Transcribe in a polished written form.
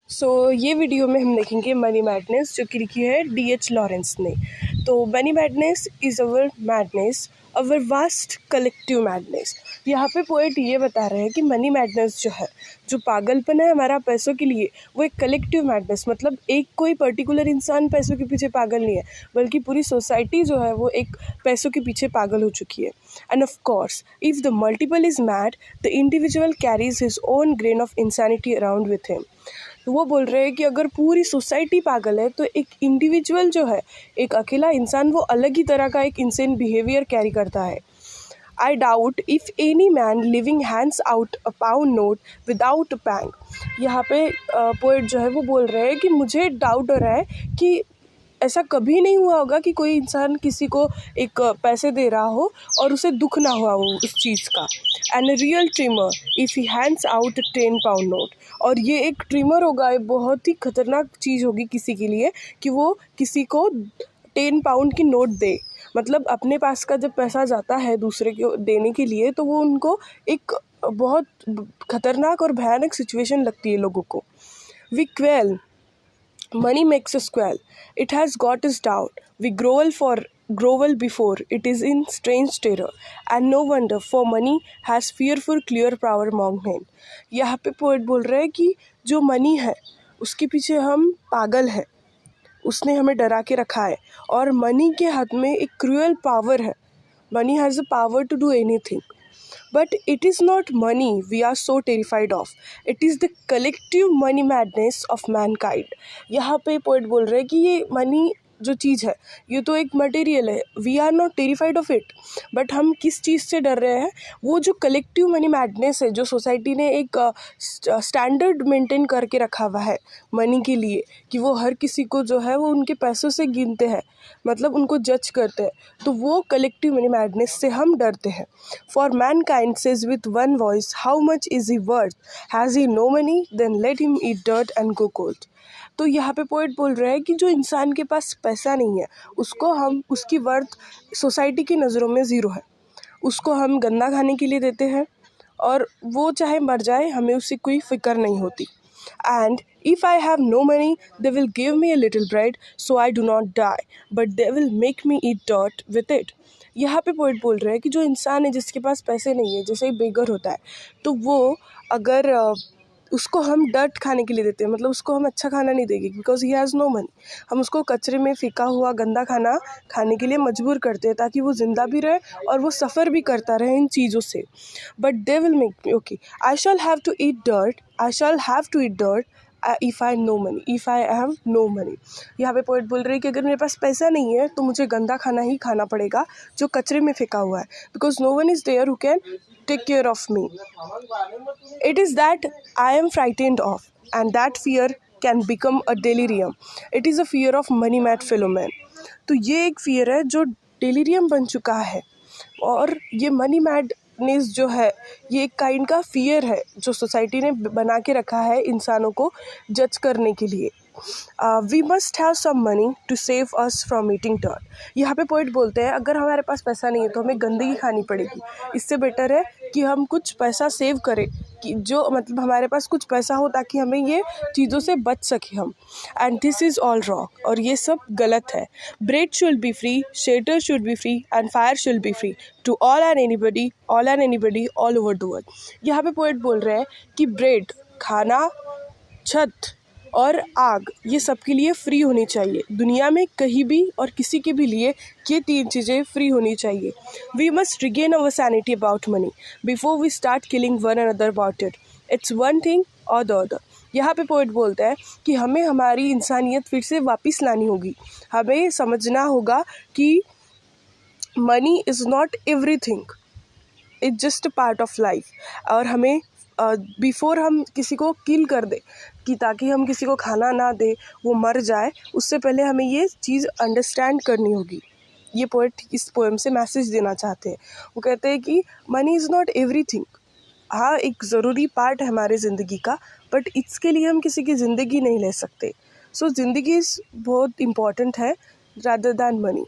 ये वीडियो में हम देखेंगे मनी मैडनेस, जो कि लिखी है D.H. लॉरेंस ने। तो money madness is our madness, our vast collective madness. यहाँ पे पोएट ये बता रहे हैं कि मनी मैडनेस जो है, जो पागलपन है हमारा पैसों के लिए, वो एक कलेक्टिव मैडनेस, मतलब एक कोई पर्टिकुलर इंसान पैसों के पीछे पागल नहीं है, बल्कि पूरी सोसाइटी जो है वो एक पैसों के पीछे पागल हो चुकी है। End of course if the multiple is mad, the individual carries his own grain of insanity around with him. तो वो बोल रहे हैं कि अगर पूरी सोसाइटी पागल है तो एक इंडिविजुअल जो है, एक अकेला इंसान, वो अलग ही तरह का एक इंसेन बिहेवियर कैरी करता है। I doubt if any man living hands out a pound note without a pang. यहाँ पे पोएट जो है वो बोल रहे हैं कि मुझे डाउट हो रहा है कि ऐसा कभी नहीं हुआ होगा कि कोई इंसान किसी को एक पैसे दे रहा हो और उसे दुख ना हुआ हो उस चीज़ का। And real trimmer if he hands out 10 pound note. और ये एक ट्रिमर होगा, ये बहुत ही खतरनाक चीज़ होगी किसी के लिए कि वो किसी को 10 पाउंड की नोट दे। मतलब अपने पास का जब पैसा जाता है दूसरे को देने के लिए, तो वो उनको एक बहुत खतरनाक और भयानक सिचुएशन लगती है लोगों को। We quell money makes us quell. It has got us down. We grovel before it is in strange terror, and no wonder, for money has fearful clear power among men. यहाँ पे poet बोल रहे हैं कि जो money है उसके पीछे हम पागल है, उसने हमें डरा के रखा है, और मनी के हाथ में एक क्रूअल पावर है। Money has the power to do anything. But it is not money we are so terrified of. It is the collective money madness of mankind. यहाँ पे पोएट बोल रहे हैं कि ये मनी जो चीज़ है, ये तो एक मटेरियल है, we are not terrified of it. But हम किस चीज़ से डर रहे हैं? वो जो कलेक्टिव मनी मैडनेस है, जो सोसाइटी ने एक स्टैंडर्ड मेंटेन करके रखा हुआ है मनी के लिए, कि वो हर किसी को जो है वो उनके पैसों से गिनते हैं, मतलब उनको जज करते हैं। तो वो कलेक्टिव मनी मैडनेस से हम डरते हैं। For mankind says with one voice, how much is he worth? Has he no money? Then let him eat dirt and go cold. तो यहाँ पे पोएट बोल रहे हैं कि जो इंसान के पास पैसा नहीं है, उसको हम, उसकी वर्थ सोसाइटी की नज़रों में ज़ीरो है। उसको हम गंदा खाने के लिए देते हैं, और वो चाहे मर जाए, हमें उससे कोई फिक्र नहीं होती। And if I have no money, they will give me a little bread so I do not die, but they will make me eat dirt with it. यहाँ पे पोएट बोल रहे हैं कि जो इंसान है जिसके पास पैसे नहीं है, जैसे ही बेगर होता है, तो वो अगर उसको हम डर्ट खाने के लिए देते हैं, मतलब उसको हम अच्छा खाना नहीं देंगे because he has no money. हम उसको कचरे में फेंका हुआ गंदा खाना खाने के लिए मजबूर करते हैं ताकि वो ज़िंदा भी रहे और वो सफ़र भी करता रहे इन चीज़ों से। But they will make me okay, I shall have to eat dirt, I shall have to eat dirt if I have no money. यहाँ पे पोएट बोल रहे हैं कि अगर मेरे पास पैसा नहीं है तो मुझे गंदा खाना ही खाना पड़ेगा जो कचरे में फेंका हुआ है, because no one is there who can take care of me. It is that I am frightened of, and that fear can become a delirium. It is a fear of money mad fellow man. तो ये एक fear है जो delirium बन चुका है, और ये मनी मैडनेस जो है, ये एक काइंड का फियर है जो सोसाइटी ने बना के रखा है इंसानों को जज करने के लिए। We must have some money to save us from eating dirt. यहाँ पे पोएट बोलते हैं अगर हमारे पास पैसा नहीं है तो हमें गंदगी खानी पड़ेगी, इससे बेटर है कि हम कुछ पैसा सेव करें, कि जो मतलब हमारे पास कुछ पैसा हो ताकि हमें ये चीज़ों से बच सके हम। And this is all wrong, और ये सब गलत है। Bread should be free, shelter should be free, and fire should be free to all and anybody all over the world. यहाँ पे पोएट बोल रहे हैं कि ब्रेड, खाना, छत और आग, ये सब के लिए फ्री होनी चाहिए दुनिया में, कहीं भी और किसी के भी लिए ये 3 चीज़ें फ्री होनी चाहिए। We must regain our sanity about money before we start killing one another about it. It's one thing or the other. यहाँ पे पोएट बोलते हैं कि हमें हमारी इंसानियत फिर से वापस लानी होगी। हमें समझना होगा कि money is not everything, it's just a part of life. और हमें बिफोर हम किसी को किल कर दे, कि ताकि हम किसी को खाना ना दे, वो मर जाए, उससे पहले हमें ये चीज़ अंडरस्टैंड करनी होगी। ये पोएट इस पोएम से मैसेज देना चाहते हैं। वो कहते हैं कि मनी इज़ नॉट एवरीथिंग। हाँ, एक ज़रूरी पार्ट है हमारे ज़िंदगी का, बट इसके लिए हम किसी की ज़िंदगी नहीं ले सकते। सो ज़िंदगी बहुत इम्पॉर्टेंट है रादर दैन मनी।